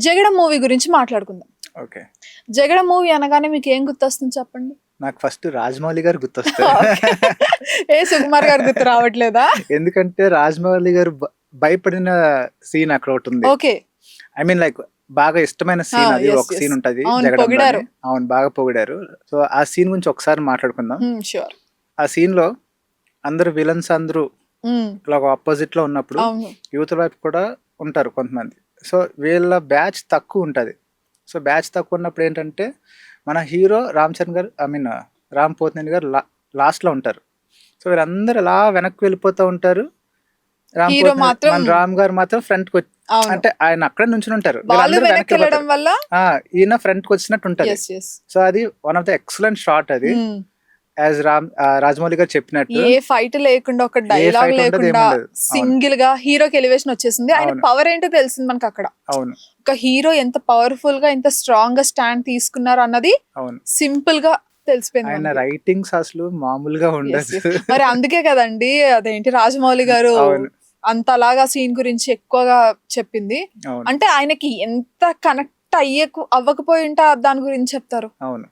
జగడ movie గురించి మాట్లాడుకుందాం. Okay. జగడ movie అనగానే మీకు ఏం గుర్తొస్తుంది చెప్పండి? నాకు ఫస్ట్ రాజమౌళి గారు గుర్తొస్తారు. ఏ సుకుమార్ గారు గుర్తు రావట్లేదా? ఎందుకంటే రాజమౌళి గారు భయపడిన సీన్ అక్కడ ఒకటి ఉంది. ఓకే. ఐ మీన్ లైక్ బాగా ఇష్టమైన సీన్ అది. yes, ఒక yes. సీన్ ఉంటది అవును, జగడంలోనే. పొగిడారు. అవును, బాగా పొగిడారు. సో ఆ సీన్ గురించి ఒకసారి మాట్లాడుకుందాం. షూర్. ఆ సీన్ లో అందరు విలన్స్ అందరూ ఇలా ఆపోజిట్ లో ఉన్నప్పుడు అవును. యువత వైపు కూడా ఉంటారు కొంతమంది. సో వీళ్ళ బ్యాచ్ తక్కువ ఉంటది. సో బ్యాచ్ తక్కువ ఉన్నప్పుడు ఏంటంటే మన హీరో రామ్ చరణ్ గారు, ఐ మీన్ రామ్ పోతినేని గారు లాస్ట్ లో ఉంటారు. సో వీళ్ళందరూ అలా వెనక్కి వెళ్ళిపోతూ ఉంటారు. హీరో మాత్రం మన రామ్ గారు మాత్రం ఫ్రంట్ కి అవును. అంటే ఆయన అక్కడే నుంచుని ఉంటారు. వాళ్ళు వీళ్ళందరూ వెనక్కి వెళ్ళడం వెళ్ళిపోతారు. వల్ల ఈయన ఫ్రంట్ కి వచ్చినట్టు ఉంటది. yes, yes. సో అది one of the excellent shot అది. యాజ్ రాజమౌళి గారు చెప్పినట్టు ఏ ఫైట్ లేకుండా, ఒక ఏ డైలాగ్ fight ఉండదు, లేకుండా ఏముండదు. సింగిల్ గా హీరోకి ఎలివేషన్ వచ్చేసింది. ఆయన అవును. పవర్ ఏంటో తెలిసింది మనకు అక్కడ. అవును ఒక హీరో ఎంత పవర్ఫుల్ గా, ఎంత స్ట్రాంగ్ గా స్టాండ్ తీసుకున్నారు అన్నది అవును. సింపుల్ గా తెలిసిపోయింది ఆయన మనకి. రైటింగ్స్ అసలు మామూలుగా Yes, ఉండదు. yes. మరి అందుకే కదండి అదేంటి రాజమౌళి గారు అవును అంతలాగా సీన్ గురించి ఎక్కువగా చెప్పింది. అవును అంటే ఆయనకి ఎంత కనెక్ట్ అవ్వకపోయి ఉంటే దాని గురించి చెప్తారు. అవును.